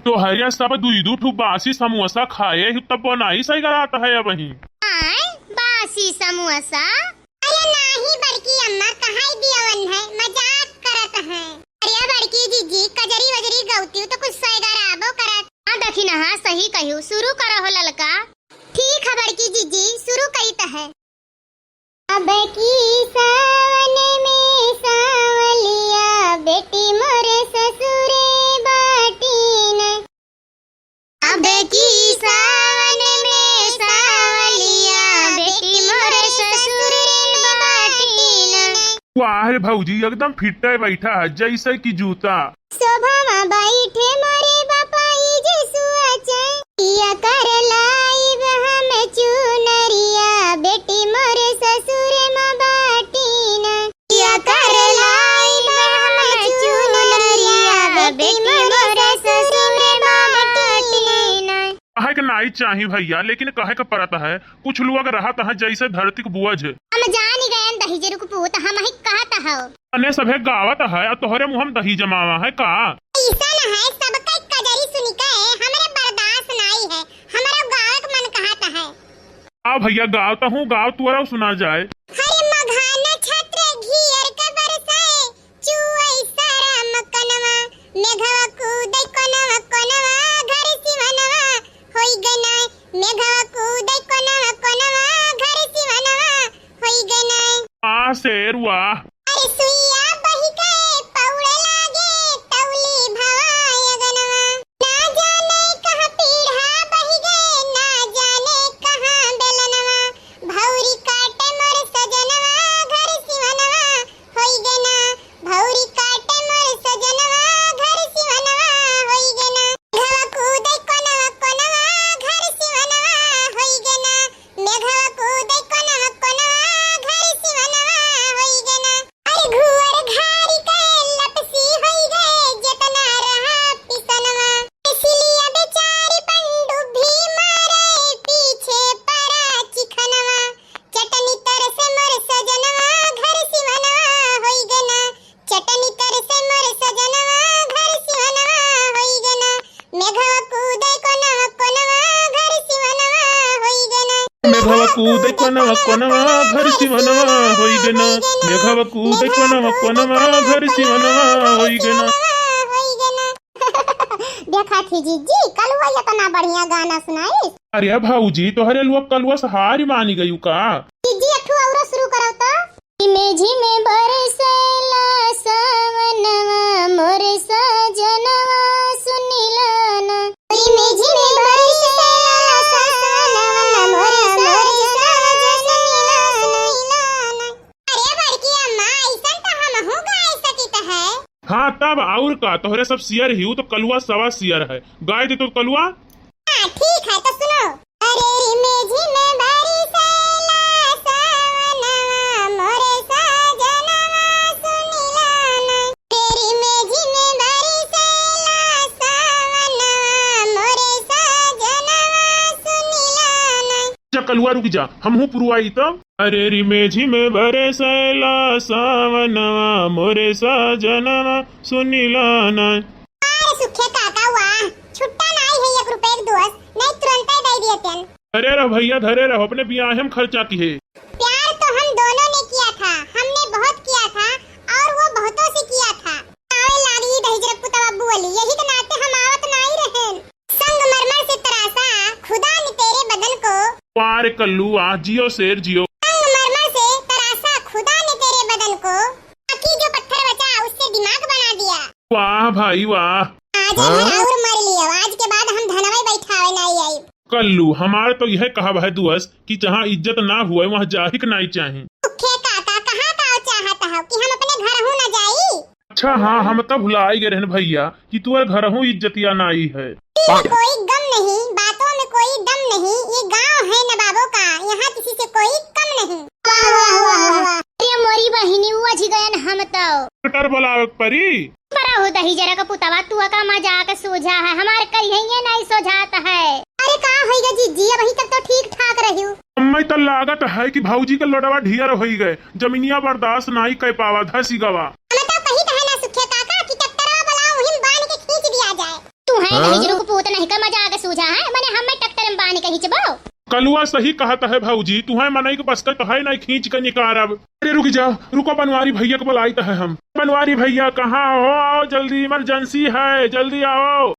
तो हरिया सब दू ठू बासी समोसा खाए तब बनाई सही कराता है वही बासी समोसा। अरे नहीं बड़की अम्मा कहाँ दियावन है, मजाक करत है। अरे बड़की जीजी कजरी वजरी गौती तो कुछ सही कराबो करत। हाँ देखी ना, हाँ सही कहियो, शुरू करो हो ललका। ठीक है बड़की जीजी शुरू कईत है। अब की सावन में सावलिया बेटी मोरे ससुरे बाटीन। अब की सावन में सावलिया बेटी मोरे ससुरे बाटीन। वाह रे भौजी एकदम फिट है बैठा है जैसे कि जूता। शोभा में बैठे मोरे बापाई जैसु अचैया कर लाइब हम चुनरिया बेटी मोरे ससुरे में बाटीन। या कर लाइब हम चुनरिया बेटी मोरे ससुरे में बाटीन। कहे के नाई चाहिए भैया, लेकिन कहे का परत है कुछ लोग रहत है जैसे धरती के बुझ। हम जानी गए दही जरूर को पूत हम ही कहता हो। अने सभे गावत है और तोहरे मुंह में दही जमावा है का। ऐसा न है सबका कजरी सुनी का है, हमरे बर्दाश्त नहीं है, हमारा गाँव का मन कहता है। आ भैया गावता हूँ, गाव तुअरा सुना जाए। हरे मघाना छत्र घियर के बरसाए चुई सारा मकनवा मेघवा कूदै कोनवा कोनवा घर सिवनवा होई गना। मेघवा कूदै कोनवा कोनवा घर सिवनवा होई गना। आ शेर वाह। अरे सुइया बही गए पौड़े लागे तौली भवाय गनवा। ना जाने कहाँ पीढ़ा बही गए ना जाने कहाँ बेलनवा। भौरी काटे मोर सजनवा घर सिवनवा होई गना। भौरी काटे मोर सजनवा घर सिवनवा होई गना। मेघवा कूदै कोनवा कोनवा घर सिवनवा होई गना। मेघवा कूदै कोनवा कोनवा घर सिवनवा होई गना। अरे घुवर घारी के लपसी होई गए जतना रहा पिसनवा। इसलिए बेचारी पंडुबी मारे पीछे परा चिखनवा। चटनी तरसे मोर सजनवा घर सिवनवा होई गना। चटनी तरसे मोर सजनवा घर सिवनवा होई गना। मेघवा कूदै कोनवा कोनवा घर सिवनवा होई गना। मेघवा कूदै कोनवा कोनवा घर सिवनवा होई गना। मेघवा कूदै कोनवा कोनवा घर सिवनवा होई गना। देखा थी जीजी कलुआ इतना बढ़िया गाना सुनाई। अरे भाऊजी तोहरे लोग कलुआ से हारी मानी गयू का। जीजी एक ठो और शुरू करो तो। झिमे झिमे बरसेला सावनवा मोरे सजनवा सुनिला ना। झिमे झिमे बरसेला सावनवा मोरे सजनवा सुनिला ना। अरे बड़की अम्मा ऐसा तो हम हो गा सकित है। हाँ तब और का तोहरे सब सियर ही तो कलुआ सवा सियर है, गाय दे तो कलुआ। हाँ ठीक है तो सुनो। अरे झिमे झिमे बरसेला सावनवा मोरे सजनवा सुनिला ना। झिमे झिमे बरसेला सावनवा मोरे सजनवा सुनिला ना। जा कलुआ रुक जा, हम हूँ पुरवाई तो। अरे रिमे झिमे बरसेला सावनवा मोरे सजनवा सुनिला ना। अरे सुखे काका वाह छुट्टा नहीं है 1 रुपए एक दोस्त नहीं तुरंत ही दे दिए तेन। अरे रह भैया धरे रहो, अपने ब्याह हम खर्चा की है। प्यार तो हम दोनों ने किया था, हमने बहुत किया था और वो बहुतों से किया था। आवे लागी दहिजरक पुतवा बुअली यही के नाते हम आवत नहीं रहे। संगमरमर से तरासा खुदा ने तेरे बदन को। पार कल्लू आ जियो शेर जियो। संगमरमर से तरासा खुदा ने तेरे बदन को। बाकी जो पत्थर बचा उससे दिमाग बना दिया। वाह भाई वाह। आज और मर लियो, आज के बाद हम धनवाई बैठावे नहीं आई। कल्लू हमारे तो यह कहा है दोस्त कि जहाँ इज्जत ना हुए वहाँ जाहिक नहीं चाहिए। सुखे काका कहाँ का चाहता है कि हम अपने घर हूँ न जाई। अच्छा हाँ हम तब भुलाई गए रहन भैया कि तू घर हूँ इज्जतिया नाई है। कोई गम नहीं, बातों में कोई दम नहीं, ये गांव है नवाबों का, यहाँ किसी से कोई कम नहीं। वाह वाह वाह वाह। अरे मोरी बहिनी हुआ जी गयन हम तो। डॉक्टर बोलावे परी। बड़ा होता ही जरा का पुतवा तू का मजाक सूझा है, हमारे करिए नहीं सोझाता है। अरे कहाँ होइगा जीजी, अभी तक तो ठीक ठाक रही हूँ। मैं तो लागत है कि भाऊजी के लोडवा ढियर हो गए, जमीनिया बर्दाश्त नहीं कर पावा धसी गवा। हमें तो कही कहे ना सुखे काका कि ट्रैक्टरवा बुलाओ हिम बांध के खींच दिया जाए। तू है कहीं जरूर पूत नहीं का मजा आगे सूझा है मैंने हमें ट्रैक्टर में बांध के खींचबो। कलुआ सही कहता है भाऊजी, तुम्हें मनई के बस का तो है नहीं खींच के निकारब। अरे रुक जाओ, रुको, बनवारी भैया को बुलाई है हम। बनवारी भैया कहाँ हो? आओ जल्दी, इमरजेंसी है, जल्दी आओ।